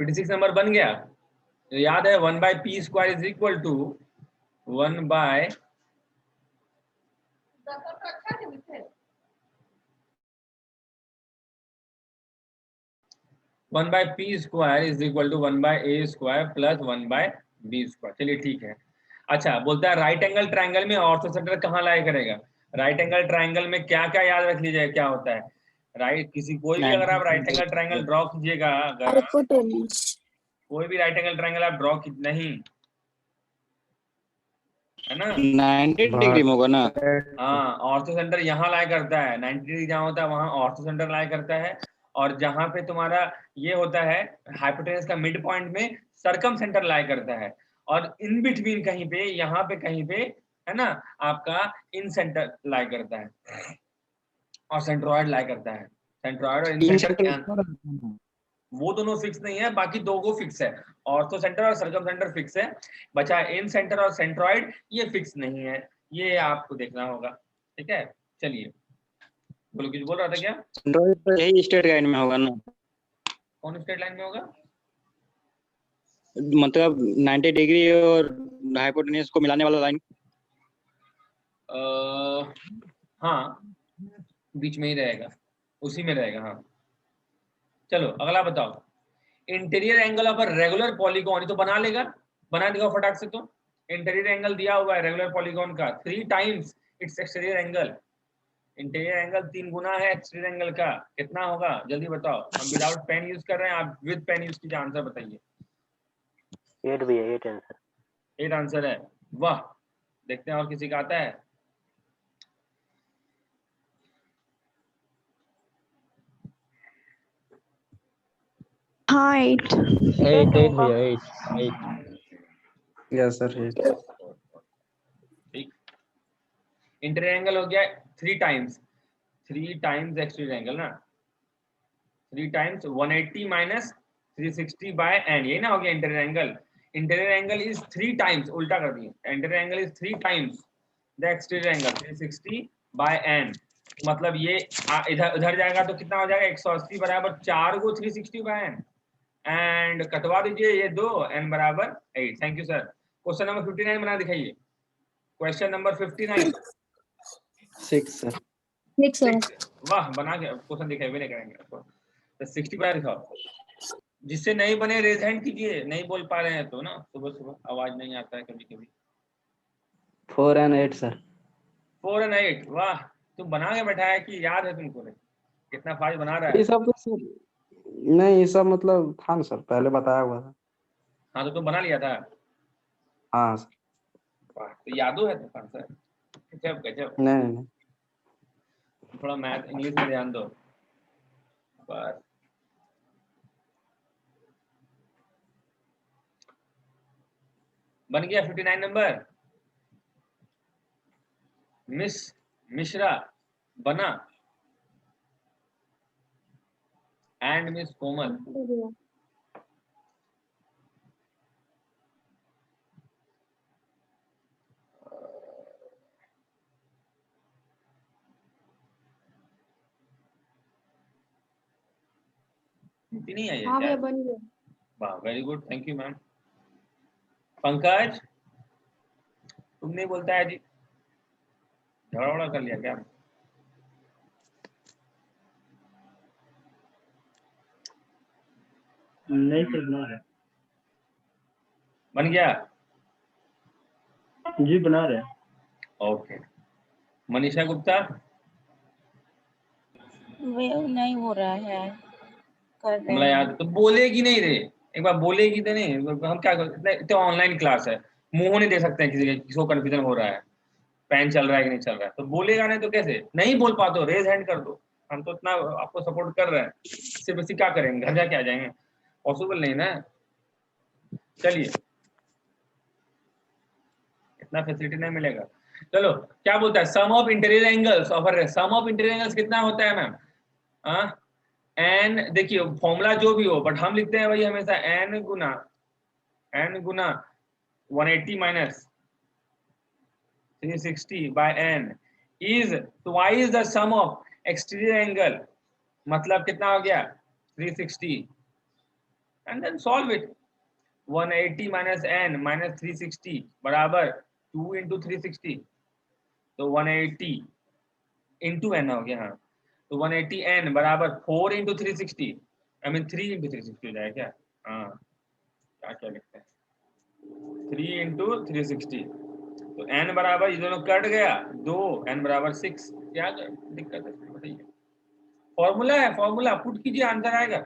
56 number बन गया। तो याद है 1/p² is equal to 1/, one by p square is equal to 1/a² plus 1/b²। चलिए ठीक है। अच्छा, बोलता है राइट एंगल ट्रायंगल में ऑर्थोसेंटर कहाँ लाया करेगा। राइट एंगल ट्रायंगल में क्या क्या याद रख लीजिएगा क्या होता है। राइट किसी कोई भी अगर आप राइट एंगल ट्रायंगल ड्रॉ कीजिएगा, अगर कोई भी राइट एंगल ट्रायंगल आप ड्रॉ नहीं, है ना, 90 डिग्री में होगा ना। हाँ, ऑर्थो सेंटर यहाँ लाया करता है, 90 डिग्री जहाँ होता है वहाँ ऑर्थो सेंटर लाया करता है। और जहाँ पे तुम्हारा ये होता है हाइपोटेनस का मिड पॉइंट में सरकम सेंटर लाया करता है। और इन बिटवीन कहीं पे, यहाँ पे कहीं पे, है ना, आपका इन सेंटर लाया करता है और सेंट्रोइड लाया करता है। सेंट्रोइड और इन सेंटर वो दोनों फिक्स नहीं है, बाकी दो को फिक्स है। ऑर्थो सेंटर और सर्कम सेंटर फिक्स है, बचा इन सेंटर और सेंट्रॉइड ये फिक्स नहीं है, ये आपको देखना होगा। ठीक है, चलिए बोलो, कुछ बोल रहा था क्या। सेंट्रॉइड तो यही स्ट्रेट लाइन में होगा ना। कौन स्ट्रेट लाइन में होगा, मतलब 90 डिग्री और हाइपोटेनस को मिलाने वाला लाइन। हाँ, बीच में ही रहेगा, उसी में रहेगा। हाँ, चलो अगला बताओ। Interior angle of a regular polygon, तो बना लेगा, बना देगा फटाक से। तो इंटीरियर एंगल दिया हुआ है रेगुलर पॉलीगॉन का 3 times it's exterior angle. Interior angle 3 गुना है एक्सटीरियर एंगल का, कितना होगा जल्दी बताओ। हम विदाउट पेन यूज कर रहे हैं, आप विद पेन यूज कीजिए, आंसर बताइए। 8 भी है, 8 आंसर। 8 आंसर है, वाह। देखते हैं और किसी का आता है। हाँ 8 भैया 8। Yes sir. ठीक, इंटीरियर एंगल हो गया 3 टाइम्स, 3 टाइम्स एक्सटीरियर एंगल ना, 3 टाइम्स 180 माइनस 360 बाय एन, यही ना हो गया interior angle. Interior angle is 3 times, उल्टा कर दिए, interior angle is 3 times the exterior angle 360 by n. मतलब ये इधर उधर जाएगा तो कितना हो जाएगा, 180 बराबर 4 को 360 बाय एन, एंड कटवा दीजिए ये 2, एन बराबर 8। Thank you sir. Question number 59 बना दिखाइए। Question number 59 6 sir. 6, वाह, बना के क्वेश्चन दिखाई भी नहीं करेंगे आपको। तो 60 बना दिखाओ। जिससे नहीं बने रेज हैंड कीजिए, नहीं बोल पा रहे हैं तो ना, सुबह सुबह आवाज नहीं आता है कभी कभी। 4 और 8 सर। 4 और 8, वाह, तुम बना के बैठा है कि याद है तुमको, नहीं कितना फास्ट बना रहा ये है। सब तो सर नहीं, ये सब मतलब था ना सर, पहले बताया हुआ था। हाँ, तो तुम बना लिया था। हाँ सर। वाह, तो यादो है तो आंसर, गजब गजब। नहीं। थोड़ा मैथ इंग्लिश में ध्यान दो बस। बन गया 59 नंबर। मिस मिश्रा बना, एंड मिस कोमल। नहीं आई है क्या? बन गया। वाह, very good, thank you ma'am. Pankaj, तुम नहीं बोलता है जी, झगड़ा वड़ा कर लिया क्या? नहीं सर, बना रहे। बन गया, जी बना रहे। ओके। मनीषा गुप्ता, वे नहीं हो रहा है, कर रहे हमला याद हैं। तो बोलेगी नहीं रे, एक बार बोलेगी तो नहीं, हम क्या कर, तो ऑनलाइन क्लास है, मुंह नहीं दे सकते हैं किसी को कंफ्यूजन हो रहा है, पेन चल रहा है कि नहीं चल रहा है, तो बोलेगा नहीं तो कैसे, नहीं बोल पाते हो रेज हैंड कर दो, हम तो इतना आपको सपोर्ट कर रहे हैं, इससे बेसी क्या करेंगे, घर जाके आ जाएंगे, पॉसिबल नहीं ना। चलिए, इतना फैसिलिटी नहीं मिलेगा। चलो, क्या बोलता है, sum of interior angles of a, sum of interior angles कितना होता है मैम? एन, देखिए फॉर्मूला जो भी हो, बट हम लिखते हैं भाई हमेशा एन गुना 180 minus 360 by n is twice the sum of exterior angle. मतलब कितना हो गया 360 एंड देन सॉल्व इट। 180 माइनस n माइनस 360 बराबर 2 इंटू 360, तो 180 इंटू n हो गया। हाँ, तो 180 n बराबर 4 इंटू 360, आई मीन 3 इंटू 360 हो जाएगा क्या? हाँ, क्या क्या लिखते हैं, 3 इंटू 360, तो n बराबर ये दोनों कट गया 2, n बराबर 6। क्या दिक्कत है बताइए? फॉर्मूला है, फॉर्मूला पुट कीजिए, आंसर आएगा।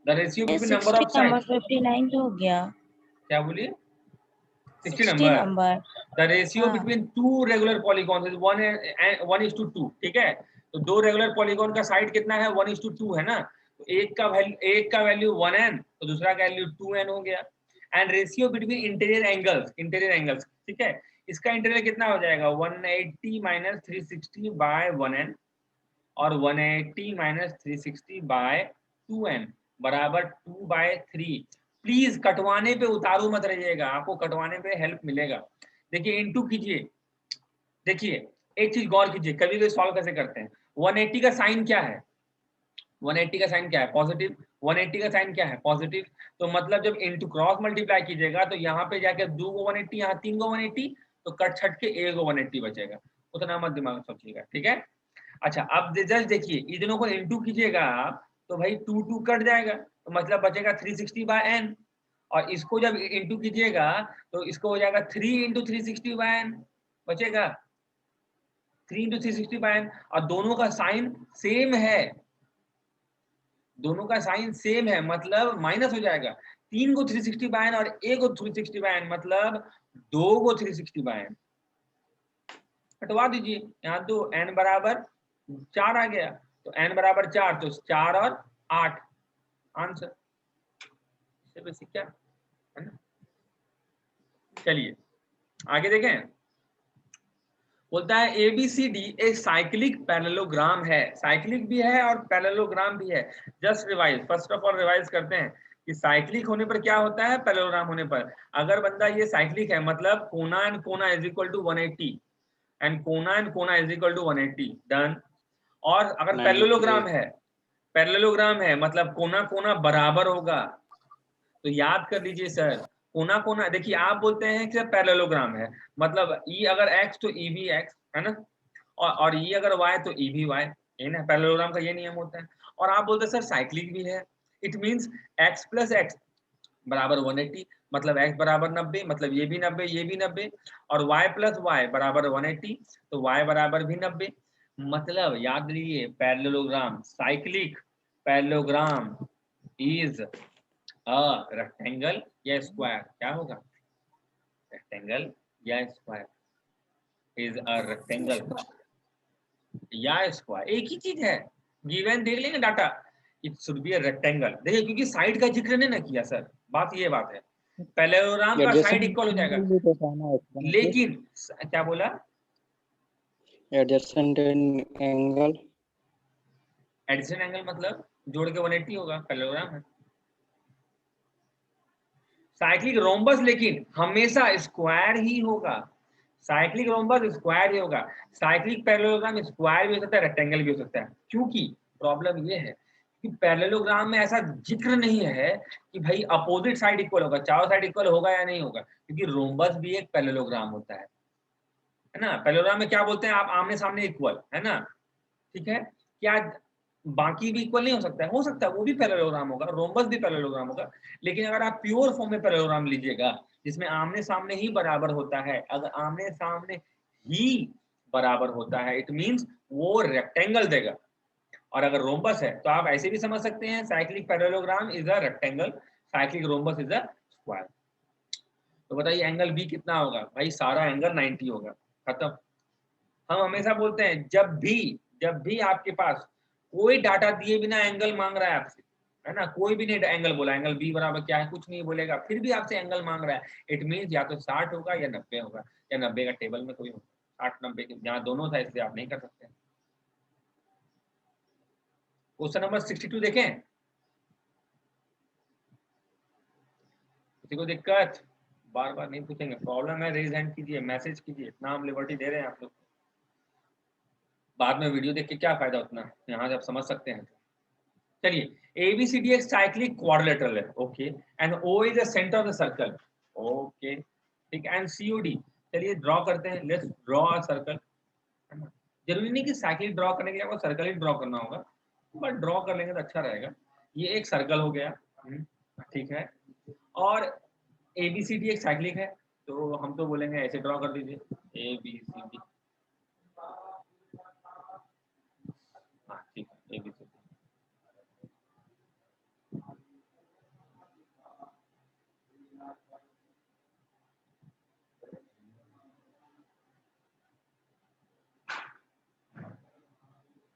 The ratio between number 60 of number side. 59 हो गया। क्या बोलिए? 60 60 नंबर। नंबर। द रेशियो हाँ। Between two regular polygon is 1:2, ठीक है? तो दो रेगुलर पॉलीगॉन का साइड कितना है? 1:2 है ना? तो एक का वैल्यू 1n, तो दूसरा का वैल्यू 2n हो गया। And ratio between interior angles, ठीक है? इसका इंटीरियर कितना हो जाएगा? 180 माइनस 360 बाय 1n और 180 माइनस 360 बाय 2n बराबर 2/3। प्लीज कटवाने पे उतारू मत रहिएगा, आपको कटवाने पे हेल्प मिलेगा। देखिए इनटू कीजिए। देखिए एक चीज गौर कीजिए, कभी कभी सॉल्व कैसे करते हैं। 180 का साइन क्या है? 180 का साइन क्या है? पॉजिटिव। 180 का साइन क्या है? पॉजिटिव। तो मतलब जब इनटू क्रॉस मल्टीप्लाई कीजिएगा तो यहाँ पे जाके 2 को 180, यहाँ 3 को 180, तो कट छट के 1 को 180 बचेगा। उतना मत दिमाग में सोचिएगा, ठीक है? अच्छा, अब जस्ट देखिए, इन दोनों को इनटू कीजिएगा तो भाई 2 कट जाएगा, तो मतलब बचेगा 360 बाय n। और इसको जब इनटू कीजिएगा तो इसको हो जाएगा 3 इंटू 360 बाय n, बचेगा 3 इंटू 360 बाय n। और दोनों का साइन सेम है, दोनों का साइन सेम है, मतलब माइनस हो जाएगा। 3 को 360 बाय n और 1 को 360 बाय n, मतलब 2 को 360 बाय n। हटवा दीजिए, यहाँ तो n बराबर 4 आ गया, तो n बराबर 4, तो 4 और 8 आंसर। इससे बेसिक क्या है ना? चलिए आगे देखें। बोलता है ABCD एक साइक्लिक पैरेललोग्राम है। साइक्लिक भी है और पैरेललोग्राम भी है। Just revise, first of all revise करते हैं कि साइक्लिक होने पर क्या होता है, पैरेललोग्राम होने पर। अगर बंदा ये साइक्लिक है मतलब कोना एंड कोना इज इक्वल टू 180 एंड कोना इज इक्वल टू 180, डन। और अगर 98। पैरेललोग्राम है मतलब कोना कोना बराबर होगा, तो याद कर लीजिए सर, कोना कोना, देखिए आप बोलते हैं कि पैरेललोग्राम है मतलब ई अगर x तो ई भी x है ना, और ई अगर y तो ई भी y, ये ना पैरेललोग्राम का ये नियम होता है। और आप बोलते हैं सर साइक्लिक भी है, it means x plus x बराबर 180, मतलब x बराबर 90, मतलब ये भी 90 ये भी 90, और y प्लस y बराबर 180, तो y बराबर भी 90। मतलब याद रखिए, parallelogram cyclic parallelogram is rectangle या स्क्वायर। क्या होगा? रेक्टेंगल या स्क्वायर इज अ रेक्टेंगल या स्क्वायर, एक ही चीज है। गिवन देख लेंगे data, it should be a rectangle. देखिए क्योंकि साइड का जिक्र नहीं ना किया सर, बात ये बात है। पैरेललोग्राम का साइड इक्वल हो जाएगा, लेकिन क्या बोला? Adjacent angle. एडिशन एंगल मतलब जोड़ के 180 होगा, पैरेललोग्राम है। साइक्लिक रोम्बस लेकिन हमेशा स्क्वायर ही होगा, साइक्लिक रोम्बस स्क्वायर ही होगा। साइक्लिक पैरेललोग्राम स्क्वायर भी हो सकता है, रेक्टेंगल भी हो सकता है। क्योंकि प्रॉब्लम ये है कि पैरेललोग्राम में ऐसा जिक्र नहीं है कि भाई अपोजिट साइड इक्वल होगा, चारों साइड इक्वल होगा या नहीं होगा, क्योंकि रोम्बस भी एक पैरेललोग्राम होता है ना। पैरेललोग्राम में क्या बोलते हैं आप? आमने सामने इक्वल, है ना, ठीक है? क्या बाकी भी इक्वल नहीं हो सकता है वो भी पैरेललोग्राम होगा, रोम्बस भी पैरेललोग्राम होगा। लेकिन अगर आप प्योर फॉर्म में पैरेललोग्राम लीजिएगा जिसमें आमने सामने ही बराबर होता है, अगर आमने सामने ही बराबर होता है इट मींस वो रेक्टेंगल देगा। और अगर रोम्बस है तो आप ऐसे भी समझ सकते हैं, cyclic parallelogram is a rectangle, cyclic rhombus is a square. तो बताइए एंगल बी कितना होगा? भाई सारा एंगल 90 होगा, खत्म। हम हमेशा बोलते हैं जब भी आपके पास कोई डाटा दिए बिना एंगल मांग रहा है आपसे, है ना, कोई भी नहीं एंगल बोला, एंगल बी बराबर क्या है कुछ नहीं बोलेगा, फिर भी आपसे एंगल मांग रहा है, इट मींस या तो 60 होगा या 90 होगा, या 90 का टेबल में कोई होगा, 60-90 के जहाँ दोनों था, इसलिए आप नहीं कर सकते। क्वेश्चन नंबर 62 देखें। किसी को दिक्कत? बार बार नहीं पूछेंगे, प्रॉब्लम है रेज हैंड कीजिए, मैसेज कीजिए, इतना हम लिबर्टी दे रहे हैं आप लोग। बाद में वीडियो देख के क्या फायदा, उतना यहाँ से आप समझ सकते हैं। चलिए ABCD एक साइक्लिक क्वाड्रिलेटरल है, okay, and O is the centre of the circle, okay, ठीक है, एंड COD, चलिए ड्रॉ करते हैं, लेट्स ड्रॉ अ सर्कल, है ना। जरूरी नहीं कि साइक्लिक ड्रॉ करने के लिए आपको सर्कल ही ड्रॉ करना होगा, बट ड्रॉ कर लेंगे तो अच्छा रहेगा। ये एक सर्कल हो गया, ठीक है, और ABCD एक साइक्लिक है, तो हम तो बोलेंगे ऐसे ड्रॉ कर दीजिए ABCD, हाँ ठीक है ABCD,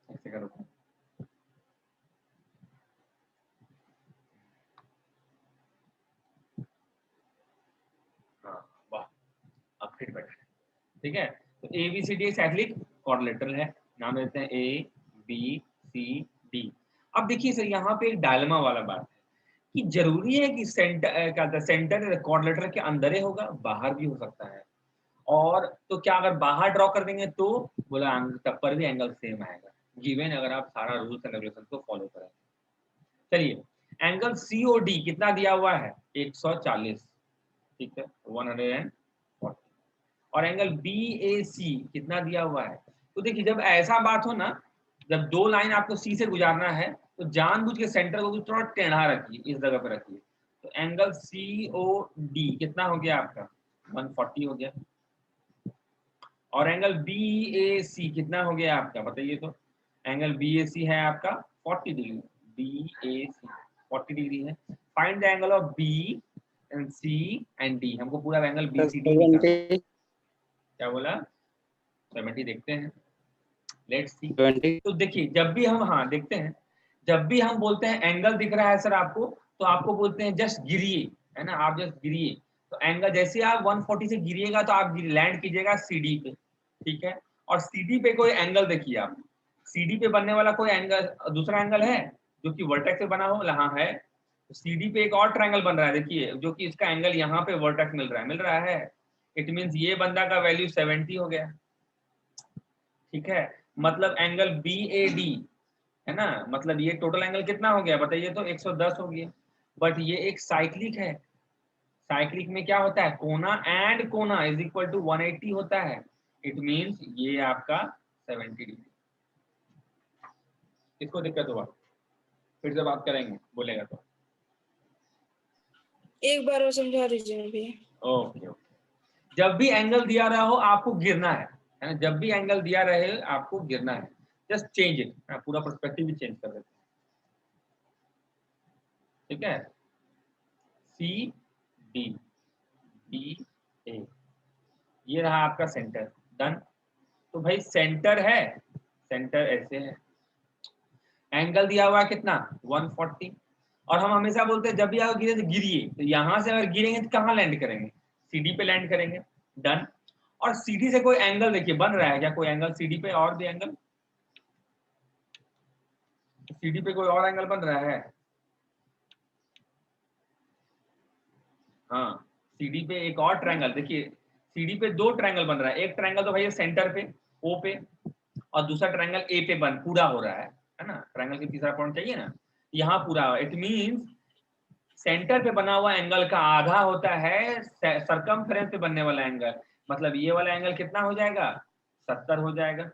ऐसे करो, हाँ वाह, अब फिट बैठा है, ठीक है। तो ABCD साइक्लिक क्वाड्रिलेटरल है, नाम देते हैं ABCD। अब देखिए सर, यहाँ पे एक डायलेमा वाला बात है कि जरूरी है कि सेंटर क्या था, सेंटर क्वाड्रिलेटरल के अंदर ही होगा, बाहर भी हो सकता है, और तो क्या अगर बाहर ड्रॉ कर देंगे तो बोला तब पर भी एंगल सेम आएगा, गिवन अगर आप सारा रूल्स एंड रेगुलेशन को फॉलो करें। चलिए, एंगल COD कितना दिया हुआ है 140, ठीक है 140, और एंगल BAC कितना दिया हुआ है। तो देखिए जब ऐसा बात हो ना, जब दो लाइन आपको C से गुजारना है तो जानबूझ के सेंटर को थोड़ा टेढ़ा रखिए, इस जगह पे रखिए। तो एंगल COD कितना हो गया आपका 140 हो गया, और एंगल BAC कितना हो गया आपका बताइए तो। एंगल BAC है आपका 40 डिग्री, BAC 40 डिग्री है। Find the angle of B and C and D, हमको पूरा एंगल BCD निकालना है। 70, क्या बोला 70 देखते हैं, लेट्स सी। 20, तो देखिए जब भी हम, हाँ देखते हैं, जब भी हम बोलते हैं एंगल दिख रहा है सर आपको, तो आपको बोलते हैं जस्ट गिरिए, है ना, आप जस्ट गिरिए। तो एंगल जैसे आप 140 से गिरिएगा तो आप लैंड कीजिएगा CD पे, ठीक है। और CD पे कोई एंगल देखिए आप, CD पे बनने वाला कोई एंगल, दूसरा एंगल है जो कि वर्टेक्स से बना हो, हाँ है। तो CD पे एक और ट्रायंगल बन रहा है देखिए, जो कि इसका एंगल यहाँ पे वर्टेक्स मिल रहा है। इट मींस ये बंदा का वैल्यू 70 हो गया, ठीक है। मतलब एंगल BAD, है ना, मतलब ये टोटल एंगल कितना हो गया बताइए तो 110 हो गया। बट ये एक साइक्लिक है, साइक्लिक में क्या होता है, कोना एंड कोना इज इक्वल टू 180 होता है। इट मींस ये आपका 70 डिग्री। इसको दिक्कत हुआ, फिर से बात करेंगे बोलेगा तो। एक बार और समझा दीजिए भी। ओके ओके, जब भी एंगल दिया रहा हो आपको गिरना है ना, जब भी एंगल दिया रहे आपको गिरना है, जस्ट चेंज इट, पूरा पर्सपेक्टिव भी चेंज कर देते हैं, ठीक है। CD BA, ये रहा आपका सेंटर, डन। तो भाई सेंटर है, सेंटर ऐसे है, एंगल दिया हुआ है कितना 140, और हम हमेशा बोलते हैं जब भी आप गिरे तो गिरिए, तो यहां से अगर गिरेंगे तो कहाँ लैंड करेंगे, CD पे लैंड करेंगे, डन। और CD से कोई एंगल देखिए बन रहा है क्या, कोई एंगल CD पे, और भी एंगल CD पे कोई और एंगल बन रहा है, हाँ CD पे एक और ट्रायंगल देखिए, CD पे दो ट्रायंगल बन रहा है, एक ट्रायंगल तो भैया सेंटर पे O पे, और दूसरा ट्रायंगल A पे बन पूरा हो रहा है ना, ट्रायंगल के तीसरा पॉइंट चाहिए ना, यहाँ पूरा। इट मींस सेंटर पे बना हुआ एंगल का आधा होता है सरकमफेरेंस पे बनने वाला एंगल, मतलब ये वाला एंगल कितना हो जाएगा 70 हो जाएगा।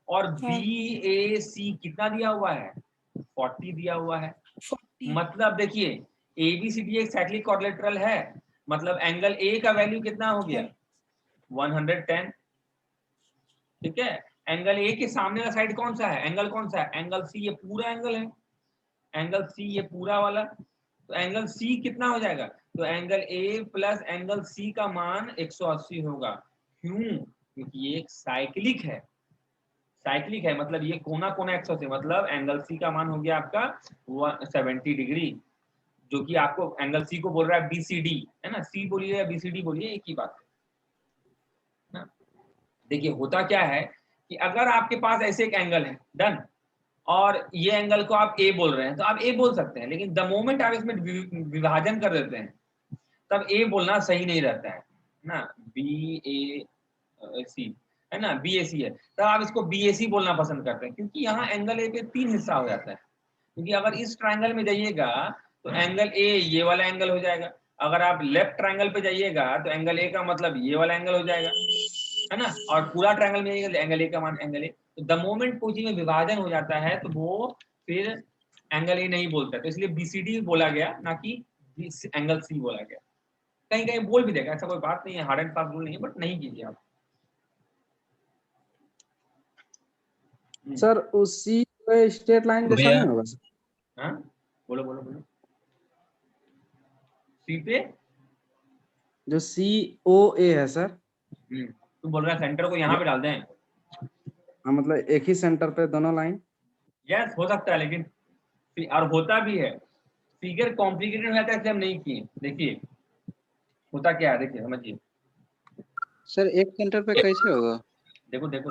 और BAC कितना दिया हुआ है 40 दिया हुआ है। 40। मतलब देखिए ABCD एक साइक्लिक क्वाड्रिलेटरल है, मतलब एंगल A का वैल्यू कितना हो गया 110, ठीक है। एंगल A के सामने का साइड कौन सा है, एंगल कौन सा है, एंगल C, ये पूरा एंगल है, एंगल C ये पूरा वाला। तो एंगल C कितना हो जाएगा, तो angle A plus angle C का मान 180 होगा। क्यों, क्योंकि ये एक साइक्लिक है, साइक्लिक है, मतलब ये कोना कोना 180, मतलब एंगल C का मान हो गया आपका 70 डिग्री, जो कि आपको एंगल C को बोल रहा है BCD, है ना, C बोलिए या BCD बोलिए एक ही बात है ना। देखिए होता क्या है कि अगर आपके पास ऐसे एक एंगल है, डन, और ये एंगल को आप A बोल रहे हैं तो आप A बोल सकते हैं, लेकिन द मोमेंट आप इसमें विभाजन कर देते हैं तब A बोलना सही नहीं रहता है ना, BAC है ना, BAC है, तब आप इसको BAC बोलना पसंद करते हैं, क्योंकि यहाँ एंगल A पे 3 हिस्सा हो जाता है, क्योंकि अगर इस ट्रायंगल में जाइएगा तो एंगल ए ये वाला एंगल हो जाएगा, अगर आप लेफ्ट ट्रायंगल पे जाइएगा तो एंगल ए का मतलब ये वाला एंगल हो जाएगा, है ना, और पूरा ट्रायंगल में जाइएगा एंगल ए का मान एंगल ए। तो द मोमेंट कोई चीज में विभाजन हो जाता है तो वो फिर एंगल ए नहीं बोलता, तो इसलिए बीसीडी बोला गया, ना कि एंगल सी बोला गया। कहीं कहीं बोल भी देगा, ऐसा कोई बात नहीं है, हार्ड एंड फास्ट रूल नहीं है, बट नहीं कीजिए आप। सर उसी स्ट्रेट लाइन जैसा भैया नहीं होगा सर? हाँ बोलो बोलो बोलो। सी पे जो COA है सर, तू बोल रहा है सेंटर को यहाँ पे डाल दें? हाँ मतलब एक ही सेंटर पे दोनों लाइन। यस हो सकता है, लेकिन और होता भी है, फिगर कॉम्प्लिकेटेड हो जाता है इसलिए हम नहीं किए। देखिए होता क्या है, देखिए समझिए। सर एक सेंटर पे कैसे होगा? देखो देखो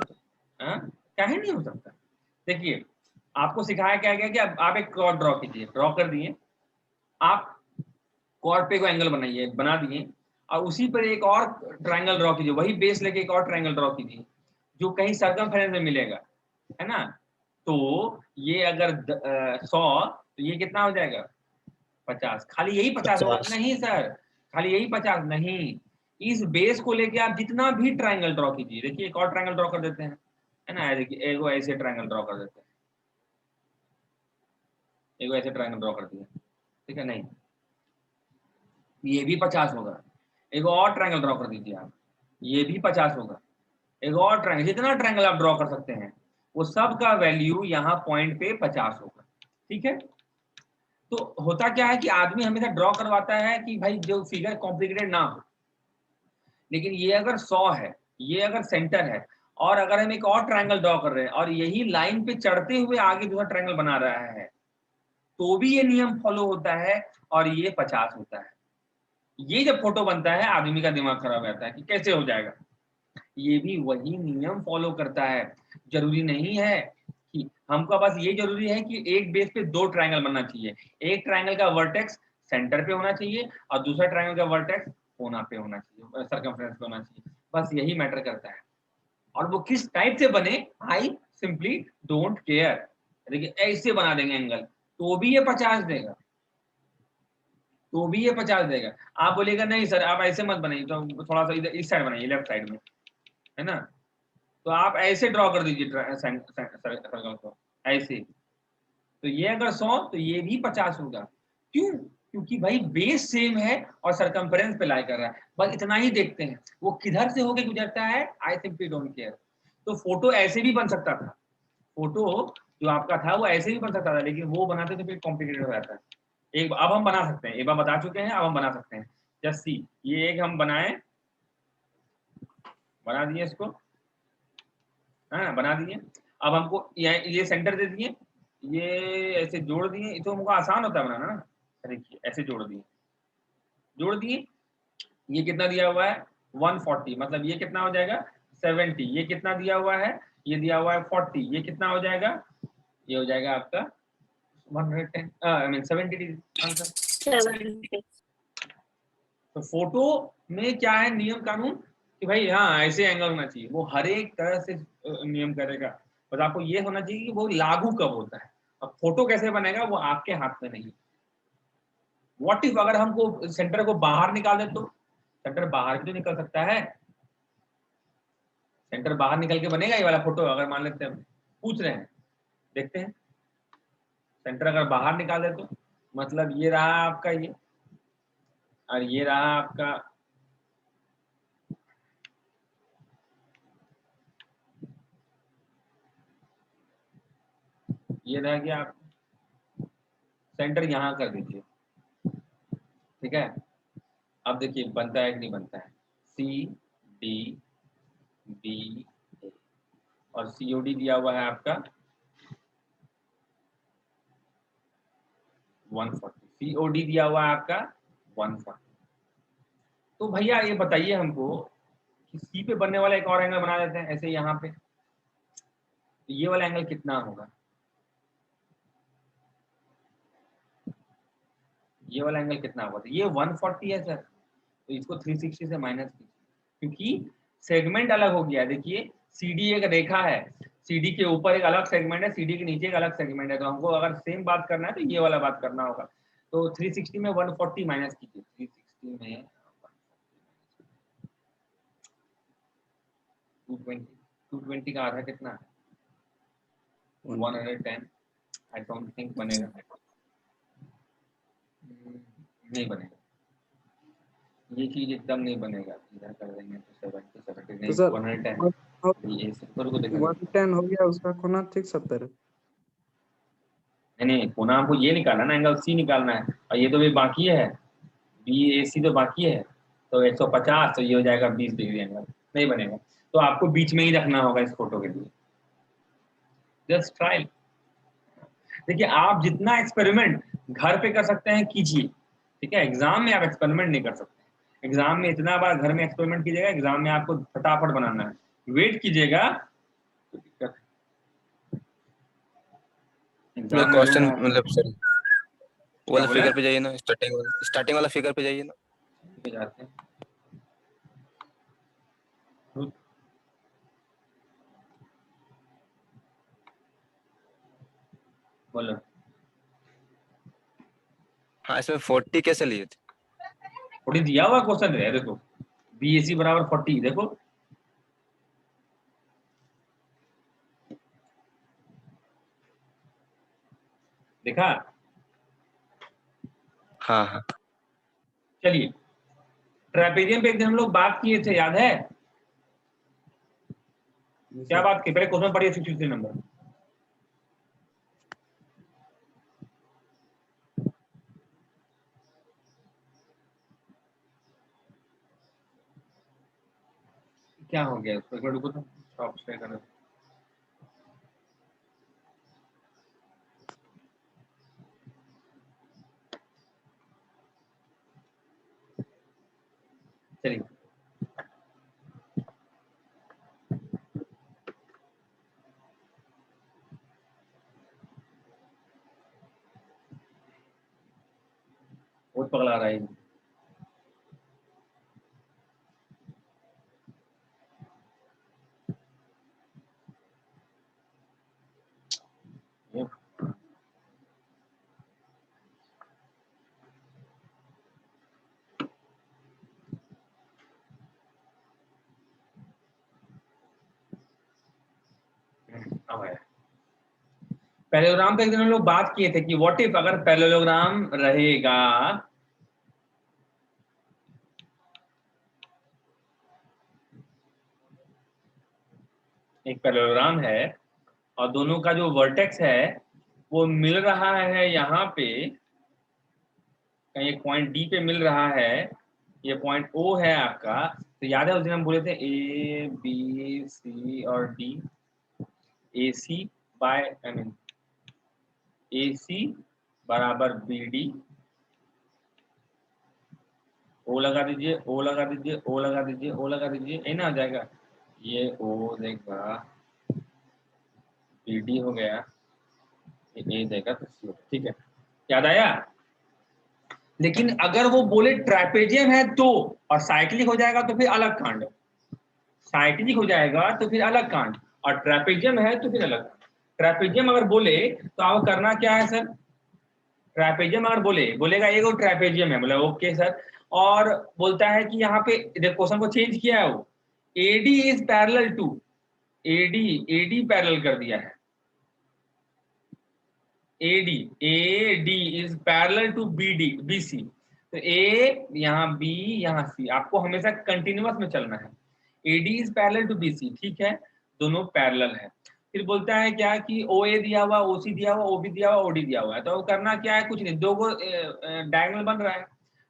हाँ काहे नहीं हो सकता। देखिए आपको सिखाया क्या गया कि आप एक कॉर्ड ड्रॉ कीजिए, ड्रॉ कर दिए आप, कॉर्ड पे को एंगल बनाइए, बना दिए, और उसी पर एक और ट्रायंगल ड्रॉ कीजिए, वही बेस लेके एक और ट्रायंगल ड्रॉ कीजिए जो कहीं सर्कमफेरेंस में मिलेगा, है ना। तो ये अगर 100 तो ये कितना हो जाएगा 50, खाली यही 50 होगा? 50। नहीं सर, खाली यही 50 नहीं, इस बेस को लेके आप जितना भी ट्रायंगल ड्रॉ कीजिए। देखिए एक और ट्रायंगल ड्रॉ कर देते हैं, है ना, देखिए एगो ऐसे ट्रायंगल ड्रॉ कर देते हैं, एगो ऐसे ट्रायंगल ड्रॉ कर दिया, ठीक है, नहीं ये भी 50 होगा। एक और ट्रायंगल ड्रॉ कर दीजिए आप, ये भी 50 होगा। एक और ट्रायंगल, जितना ट्रायंगल आप ड्रॉ कर सकते हैं वो सब का वैल्यू यहाँ पॉइंट पे 50 होगा, ठीक है। तो होता क्या है कि आदमी हमेशा ड्रॉ करवाता है कि भाई जो फिगर कॉम्प्लिकेटेड ना हो, लेकिन ये अगर 100 है, ये अगर सेंटर है, और अगर हम एक और ट्रायंगल ड्रॉ कर रहे हैं और यही लाइन पे चढ़ते हुए आगे दूसरा ट्रायंगल बना रहा है, तो भी ये नियम फॉलो होता है और ये 50 होता है। ये जब फोटो बनता है आदमी का दिमाग खराब रहता है कि कैसे हो जाएगा। ये भी वही नियम फॉलो करता है। जरूरी नहीं है कि हमको, बस ये जरूरी है कि एक बेस पे 2 ट्रायंगल बनना चाहिए, एक ट्रायंगल का वर्टेक्स सेंटर पे होना चाहिए और दूसरा ट्रायंगल का वर्टेक्स कोना पे होना चाहिए, सर्कमफ्रेंस पे होना चाहिए, बस यही मैटर करता है। और वो किस टाइप से बने, आई सिंपली डोंट केयर। देखिए ऐसे बना देंगे एंगल तो भी ये 50 देगा, तो भी ये 50 देगा। आप बोलेगा नहीं सर आप ऐसे मत बनाइए, तो थोड़ा सा इधर इस साइड बनाइए, लेफ्ट साइड में, है ना, तो आप ऐसे ड्रॉ कर दीजिए सर्कल को ऐसे, तो ये अगर 100 तो ये भी 50 होगा। क्यों? क्योंकि भाई बेस सेम है और सरकमफेरेंस पे लाई कर रहा है, बस इतना ही देखते हैं वो किधर से होके गुजरता है, आई सिंपली डोंट केयर। तो फोटो ऐसे भी बन सकता था, फोटो जो आपका था वो ऐसे भी बन सकता था, लेकिन वो बनाते तो फिर कॉम्प्लिकेटेड हो जाता है। एक अब हम बना सकते हैं, एक बार बता चुके हैं, अब हम बना सकते हैं। जस्ट सी, ये एक हम बनाए, बना दिए इसको, हाँ बना दिए। अब हमको ये सेंटर दे दिए, ये ऐसे जोड़ दिए, तो हमको आसान होता है बनाना ना। देखिए ऐसे जोड़ दिए, ये कितना दिया हुआ है 140, मतलब ये कितना हो जाएगा 70, ये कितना दिया हुआ है, ये दिया हुआ है 40, ये कितना हो जाएगा, ये हो जाएगा आपका 110 आई मीन 70 आंसर। तो फोटो में क्या है नियम कानून कि भाई हाँ ऐसे एंगल होना चाहिए, वो हर एक तरह से नियम करेगा, बस आपको ये होना चाहिए कि वो लागू कब होता है। अब फोटो कैसे बनेगा वो आपके हाथ में नहीं। व्हाट इफ अगर हमको सेंटर को बाहर निकाल दे, तो सेंटर बाहर भी तो निकल सकता है, सेंटर बाहर निकल के बनेगा ये वाला फोटो, अगर मान लेते हैं पूछ रहे हैं, देखते हैं सेंटर अगर बाहर निकाल दे तो मतलब ये रहा आपका ये, और ये रहा आपका ये रह गया, आप सेंटर यहाँ कर दीजिए, ठीक है। अब देखिए बनता है कि नहीं बनता है, सी डी बी ए, और सीओडी दिया हुआ है आपका 140, सीओडी दिया हुआ है आपका 140। तो भैया ये बताइए हमको कि सी पे बनने वाला एक और एंगल बना देते हैं ऐसे यहाँ पे, तो ये वाला एंगल कितना होगा, ये वाला एंगल कितना होगा, तो ये 140 है सर, तो इसको 360 से माइनस कीजिए, क्योंकि सेगमेंट अलग हो गया। देखिए सीडी एक रेखा है, CD के ऊपर एक अलग सेगमेंट है, CD के नीचे एक अलग सेगमेंट है, तो हमको अगर सेम बात करना है तो ये वाला बात करना होगा। तो 360 में 140 माइनस कीजिए, 360 में 220 का आधा कितना है? 110। आई डोंट थिंक बनेगा, नहीं बनेगा, ये चीज एकदम नहीं बनेगा। इधर कर देंगे तो 70 नहीं, तो सर 110 ये सुपर को देखा 110 हो गया, उसका कोना ठीक 70 है। नहीं, पुनः हमको ये निकालना ना, एंगल सी निकालना है, और ये तो भी बाकी है, BAC तो बाकी है, तो 150, तो ये हो जाएगा 20 डिग्री एंगल, नहीं बनेगा। तो आपको बीच में ही रखना होगा इस फोटो के लिए, जस्ट ट्राई। देखिए आप जितना एक्सपेरिमेंट घर पे कर सकते हैं कीजिए, ठीक है, एग्जाम में आप एक्सपेरिमेंट नहीं कर सकते। एग्जाम में इतना बार घर में एक्सपेरिमेंट कीजिएगा, एग्जाम में आपको फटाफट बनाना है, वेट कीजिएगा तो दिक्कत है। मतलब क्वेश्चन मतलब सर वो वाला बोले? फिगर पे जाइए ना, स्टार्टिंग वाला फिगर पे जाइए ना। पे जाते हैं, बोलो। हाँ इसमें 40 कैसे लिए थे? 40 दिया हुआ क्वेश्चन है, देखो BAC बराबर 40, देखो देखा। हाँ हाँ चलिए ट्रेपेजियम पे एक दिन हम लोग बात किए थे, याद है? क्या बात की? पहले क्वेश्चन पढ़िए 63 नंबर। क्या हो गया उसको, एक मिनट रुको तो स्टॉप शेयर करो। चलिए बहुत पगला रहा है ये। अब आया। पैरेललोग्राम पे एक दिन हम लोग बात किए थे कि व्हाट इफ अगर पैरेललोग्राम रहेगा, एक पैरेललोग्राम है और दोनों का जो वर्टेक्स है वो मिल रहा है यहाँ पे कहीं, एक पॉइंट डी पे मिल रहा है, ये पॉइंट ओ है आपका। तो याद है उस दिन हम बोले थे ए बी सी और D, A C by I mean A C बराबर बी डी, ओ लगा दीजिए, ओ लगा दीजिए, ओ लगा दीजिए, ओ लगा दीजिए, ये ना आ जाएगा, ये ओ देगा, बी डी हो गया, ये ए देगा तो सी, ठीक है, याद आया? लेकिन अगर वो बोले ट्रापेजियम है तो, और साइक्लिक हो जाएगा तो फिर अलग कांड, साइक्लिक हो जाएगा तो फिर अलग कांड, और ट्रापेजियम है तो फिर अलग कांड। ट्रापेजियम अगर बोले तो आपको करना क्या है सर? ट्रापेजियम अगर बोलेगा ये वो ट्रापेजियम है, बोला ओके सर, और बोलता है कि यहाँ पे क्वेश्चन को चेंज किया है वो, AD is parallel to, AD parallel कर दिया है, AD is parallel to BC, तो A यहाँ B यहाँ C, आपको हमेशा कंटिन्यूअस में चलना है। AD is parallel to BC, ठीक है, दोनों पैरेलल है। फिर बोलता है क्या कि OA दिया हुआ, OC दिया हुआ, OB दिया हुआ, OD दिया हुआ है, तो करना क्या है? कुछ नहीं, दो को डायगोनल बन रहा है,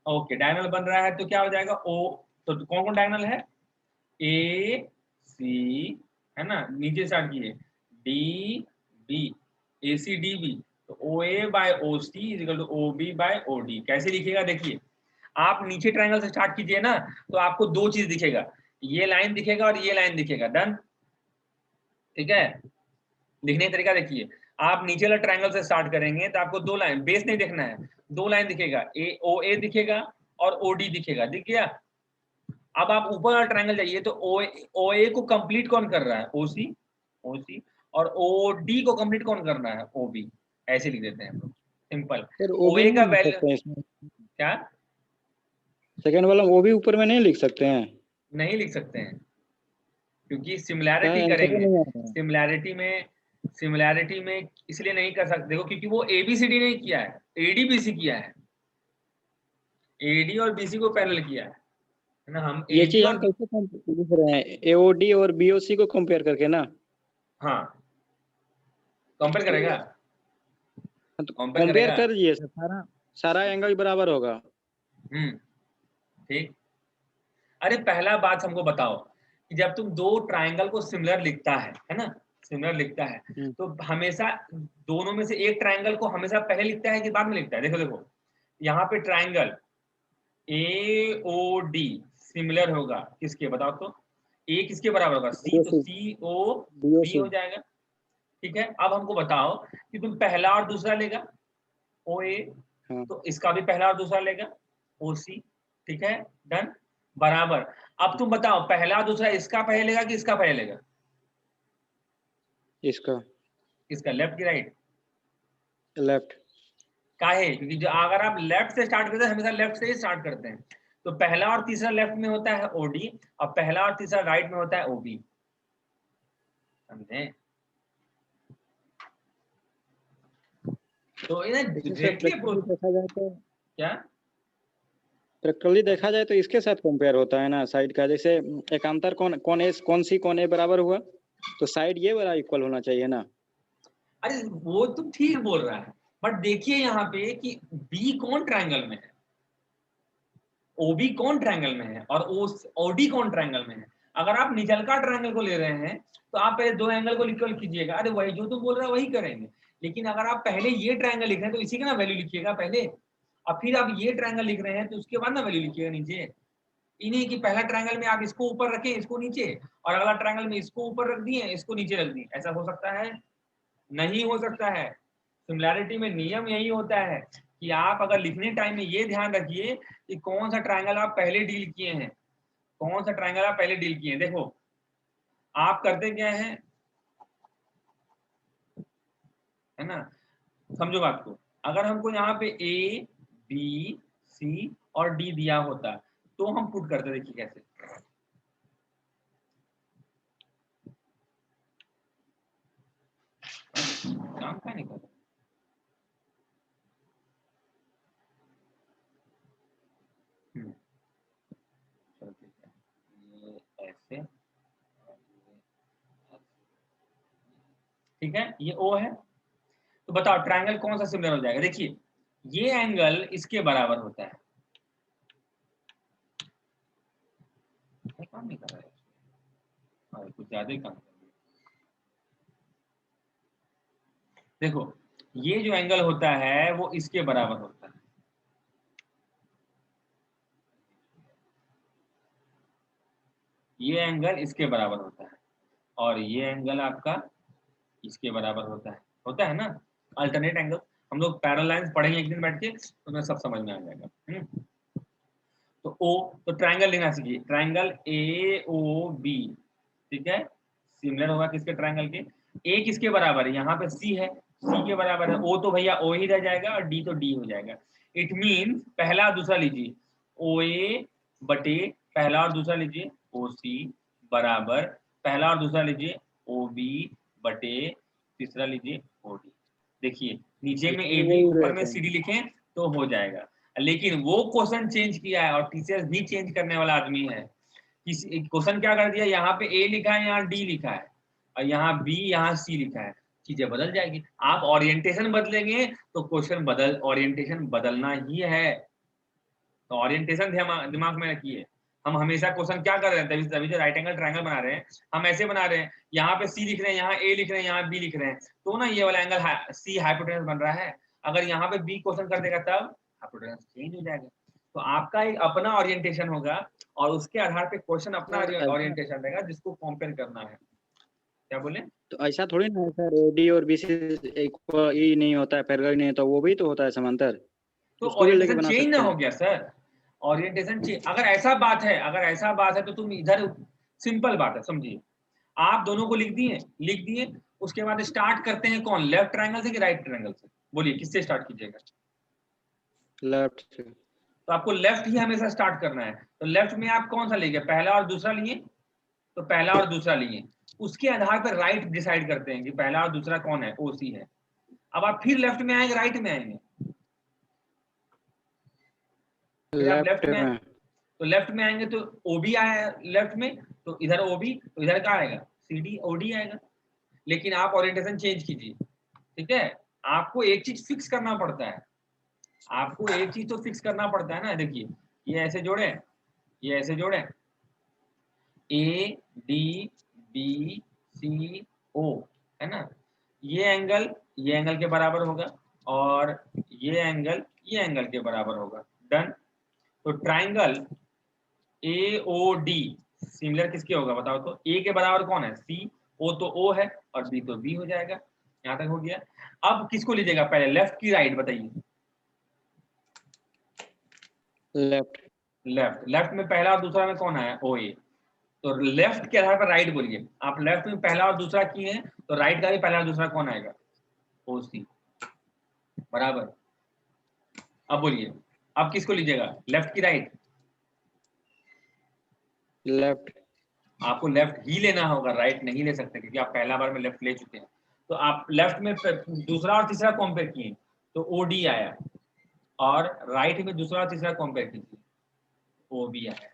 ओके डायगोनल बन रहा है तो क्या हो जाएगा? O, तो कौन कौन डायगोनल है? AC है ना, नीचे स्टार्ट किए, DB, ACDB, तो OA by OC is equal to OB by OD। कैसे लिखिएगा? देखिए आप नीचे ट्रायंगल से स्टार्ट कीजिए ना, तो आपको दो चीज दिखेगा, ये लाइन दिखेगा और ये लाइन दिखेगा, डन, ठीक है। लिखने का तरीका देखिए, आप नीचे वाला ट्रायंगल से स्टार्ट करेंगे तो आपको दो लाइन, बेस नहीं देखना है, दो लाइन दिखेगा, OA दिखेगा और OD दिखेगा, दिख गया। अब आप ऊपर वाला ट्रायंगल जाइए तो OA को कंप्लीट कौन कर रहा है? OC, और OD को कंप्लीट कौन करना है, OB, ऐसे लिख देते हैं हम लोग, सिंपल। सर वो भी OA का नहीं लिख वैल्यू सकते हैं इसमें, क्या सेकंड वाला वो भी ऊपर में नहीं लिख सकते हैं, नहीं लिख सकते हैं, क्योंकि क्या सिमिलैरिटी आंसर करेंगे। नहीं आ रहा है? सिमिलैरिटी में इसलिए नहीं कर सकते, देखो क्योंकि वो ABCD नहीं किया है, ADBC किया है, AD और BC को पैरेलल किया है ना। हम ये AD चीज और हम कैसे लिख रहे हैं, AOD और BOC को कंपेयर करके ना, हाँ कंपेयर करेगा, तो कंपेयर कंपेयर करेगा। कर दिए सर, सारा सारा एंगल बराबर होगा। ठीक। अरे पहला बात हमको बताओ कि जब तुम दो ट्रायंगल को सिमिलर लिखता है ना, सिमिलर लिखता है, तो हमेशा दोनों में से एक ट्रायंगल को हमेशा पहले लिखता है कि बाद में लिखता है। देखो देखो यहाँ पे ट्रायंगल AOD सिमिलर होगा किसके, बताओ तो, A किसके बराबर होगा, C, तो COB हो जाएगा। ठीक है, अब हमको बताओ कि तुम पहला और दूसरा लेगा OA, तो इसका भी पहला और दूसरा लेगा OC। ठीक है, डन, बराबर। अब तुम बताओ पहला और दूसरा इसका पहले लेगा कि इसका पहले लेगा, इसका लेफ्ट की राइट, लेफ्ट। काहे, क्योंकि जो अगर आप लेफ्ट से स्टार्ट करते हैं हमेशा लेफ्ट से ही स्टार्ट करते हैं, तो पहला और तीसरा लेफ्ट में होता है OD और पहला और तीसरा राइट में होता है OB, समझे? तो इन्हें डायरेक्टली अप्रोच, देखा जाए तो क्या प्रैक्टिकली देखा जाए तो इसके साथ कंपेयर होता है ना साइड का, जैसे एकांतर कौन A बराबर हुआ, तो साइड ये वाला इक्वल होना चाहिए ना। अरे वो तो ठीक बोल रहा है, बट देखिए यहाँ पे कि B कौन ट्रायंगल में है, OB कौन ट्रायंगल में है और OD कौन ट्रायंगल में है। अगर आप निचलका ट्रायंगल को ले रहे हैं तो आप पहले दो एंगल को इक्वल कीजिएगा, अरे वही जो तुम बोल रहे हो वही करेंगे। लेकिन अगर आप पहले ये ट्रायंगल लिख रहे हैं तो इसी का ना वैल्यू लिखिएगा पहले, और फिर आप ये ट्रायंगल लिख रहे हैं तो उसके बाद ना वैल्यू लिखिएगा नीचे। इन्हीं कि पहला ट्रायंगल में आप इसको ऊपर रखें इसको नीचे, और अगला ट्रायंगल में इसको ऊपर रख दिए इसको नीचे रख दिए, ऐसा हो सकता है? नहीं हो सकता है। सिमिलैरिटी में नियम यही होता है कि आप अगर लिखने टाइम में ये ध्यान रखिए कि कौन सा ट्रायंगल आप पहले डील किए हैं, कौन सा ट्रायंगल आप पहले डील किए हैं। देखो आप करते क्या है ना, समझो बात को, अगर हमको यहाँ पे A, B, C और D दिया होता तो हम पुट करते, देखिए कैसे, काम क्या नहीं कर रहा, ये ऐसे, ठीक है, ये O है, तो बताओ ट्रायंगल कौन सा सिमिलर हो जाएगा। देखिए ये एंगल इसके बराबर होता है, काम नहीं कर रहा है, कुछ ज्यादा ही काम कर रहा है। देखो ये जो एंगल होता है वो इसके बराबर होता है, ये एंगल इसके बराबर होता है और ये एंगल आपका इसके बराबर होता है ना, अल्टरनेट एंगल। हम लोग पैरेलल लाइंस पढ़ेंगे एक दिन बैठ के तो हमें सब समझ में आ जाएगा। तो O, तो ट्रायंगल लेना सीखिए, ट्रायंगल AOB, ठीक है, सिमिलर होगा किसके ट्रायंगल के, A किसके बराबर है, यहाँ पे C है, C के बराबर है, O तो भैया O ही रह जाएगा और D तो D हो जाएगा। इट मीन्स पहला और दूसरा लीजिए OA बटे पहला और दूसरा लीजिए OC बराबर पहला और दूसरा लीजिए OB बटे तीसरा लीजिए OD। देखिए नीचे में AB ऊपर में CD लिखें तो हो जाएगा, लेकिन वो क्वेश्चन चेंज किया है और टीचर्स भी चेंज करने वाला आदमी है। क्वेश्चन क्या कर दिया, यहाँ पे A लिखा है यहाँ D लिखा है और यहाँ B यहाँ C लिखा है, चीजें बदल जाएगी। आप ओरिएंटेशन बदलेंगे तो क्वेश्चन ओरिएंटेशन बदलना ही है, तो ओरिएंटेशन दिमाग में रखिए। हम हमेशा क्वेश्चन क्या कर रहे हैं, तभी जो राइट एंगल ट्रायंगल बना रहे हैं हम ऐसे बना रहे हैं, यहाँ पे C लिख रहे हैं यहाँ A लिख रहे हैं यहाँ B लिख रहे हैं, तो ना ये वाला एंगल C हाइपोटेनस बन रहा है। अगर यहाँ पे B क्वेश्चन कर देगा तब हाइपोटेनस चेंज हो जाएगा। तो आपका एक अपना ओरिएंटेशन होगा और उसके आधार पे क्वेश्चन अपना ओरिएंटेशन रहेगा जिसको कंपेयर करना है। क्या बोले? तो ऐसा थोड़ी ना है सर, AD और BC इक्वल ही नहीं होता है, पैरेलल नहीं होता, वो भी तो होता है समांतर, तो उसको भी लेके ओरिएंटेशन बना चेंज सकते ना हैं। हो गया सर, ओरिएंटेशन चेंज। अगर ऐसा बात है तो तुम इधर, सिंपल बात है समझिए, आप दोनों को लिख दिए उसके बाद स्टार्ट करते हैं कौन, लेफ्ट ट्रायंगल से कि राइट ट्रायंगल से? बोलिए किससे स्टार्ट कीजिएगा? लेफ्ट से। तो आपको लेफ्ट ही हमेशा स्टार्ट करना है। तो लेफ्ट में आप कौन सा लेंगे, पहला और दूसरा लिए? तो पहला और दूसरा लिए, उसके आधार पर राइट डिसाइड करते हैं कि पहला और दूसरा कौन है, ओसी है। अब आप फिर लेफ्ट में आएंगे, राइट में आएंगे? फिर आप लेफ्ट में आएंगे, तो लेफ्ट में आएंगे तो ओबी आया लेफ्ट में, तो इधर ओबी, तो इधर क्या आएगा, सीडी ओडी आएगा। लेकिन आप ओरिएंटेशन चेंज कीजिए, ठीक है? आपको एक चीज फिक्स करना पड़ता है, आपको एक चीज तो फिक्स करना पड़ता है ना। देखिए ये ऐसे जोड़े, ये ऐसे जोड़े, ए डी बी सी ओ, है ना? ये एंगल के बराबर होगा और ये एंगल के बराबर होगा। डन। तो triangle A O D similar किसके होगा बताओ तो? ए के बराबर कौन है, सी, ओ तो ओ है और बी तो बी हो जाएगा। यहां तक हो गया। अब किसको लीजिएगा पहले, लेफ्ट की राइट बताइए? लेफ्ट। लेफ्ट में पहला और दूसरा में कौन आया, ओ ए। तो लेफ्ट के आधार पर राइट बोलिए। आप लेफ्ट में पहला और दूसरा किए हैं तो राइट का भी पहला और दूसरा कौन आएगा, ओ सी, बराबर। अब बोलिए, अब किसको लीजिएगा, लेफ्ट की राइट? लेफ्ट। आपको लेफ्ट ही लेना होगा, राइट नहीं ले सकते क्योंकि आप पहला बार में लेफ्ट ले चुके हैं। तो आप लेफ्ट में दूसरा और तीसरा कंपेयर किए तो ओ डी आया, और राइट में दूसरा और तीसरा कंपेयर कीजिए, ओ बी आया।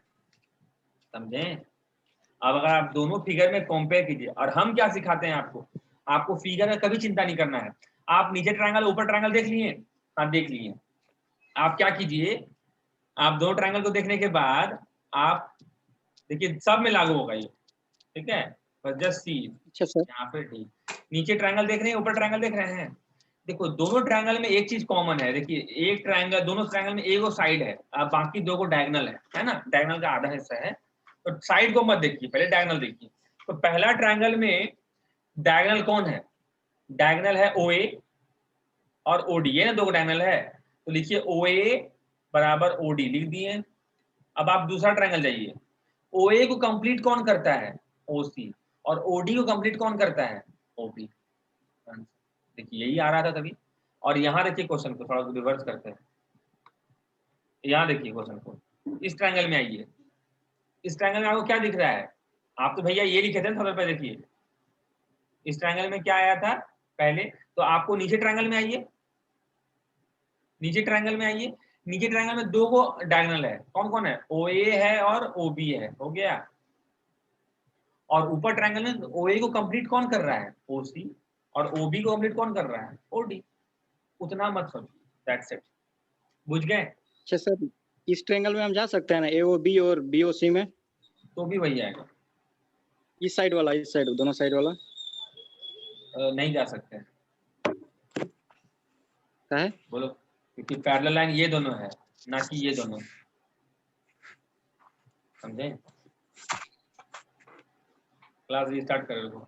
समझे? अब अगर आप दोनों फिगर में कंपेयर कीजिए, और हम क्या सिखाते हैं आपको, आपको फिगर में कभी चिंता नहीं करना है। आप नीचे ट्रायंगल ऊपर ट्रायंगल देख लिए? हाँ देख लिए। आप क्या कीजिए, आप दो ट्रायंगल को देखने के बाद आप देखिए सब में लागू होगा ये, ठीक है? बस जस्ट सी, अच्छा सर। यहाँ पे ठीक। नीचे ट्रायंगल देख रहे हैं, ऊपर ट्रायंगल देख रहे हैं? देखो दोनों ट्रायंगल में एक चीज कॉमन है। देखिए एक ट्रायंगल, दोनों ट्रायंगल में एक साइड है, अब बाकी दो को डायगोनल है ना? डायगोनल का आधा हिस्सा है, तो साइड को मत देखिए, पहले डायगोनल देखिए। तो पहला ट्रायंगल में डायगोनल कौन है, डायगोनल है ओ ए और ओ डी, ये ना दो डायगोनल है। तो लिखिए ओ ए बराबर ओ डी लिख दिए। अब आप दूसरा ट्रायंगल जाइए, ओ ए को कंप्लीट कौन करता है, ओ सी, और ओ डी को कंप्लीट कौन करता है, ओ बी। देखिए यही आ रहा था तभी। और यहाँ देखिए क्वेश्चन को थोड़ा रिवर्स करते हैं। यहाँ देखिए क्वेश्चन को, इस ट्रायंगल में आइए। इस ट्रायंगल में आपको क्या दिख रहा है, आप तो भैया ये लिखे थे थोड़ा पे, देखिए इस ट्रायंगल में क्या आया था पहले। तो आपको नीचे ट्रायंगल में आइए, नीचे ट्रायंगल में आइए। नीचे ट्रायंगल में दो को डायगोनल है, कौन कौन है, ओ ए है और ओ बी है, हो गया। और ऊपर ट्रायंगल में ओ ए को कंप्लीट कौन कर रहा है, ओ सी, और ओ बी को कंप्लीट कौन कर रहा है, ओ डी। उतना मत सोचिए, दैट्स इट। बुझ गए? अच्छा सर, इस ट्रायंगल में हम जा सकते हैं ना, ए ओ बी और बी ओ सी में? तो भी वही आएगा। इस साइड वाला, इस साइड, दोनों साइड वाला नहीं जा सकते। क्या है? बोलो, क्योंकि पैरेलल लाइन ये दोनों है, ना कि ये दोनों। समझे? क्लास रीस्टार्ट करो।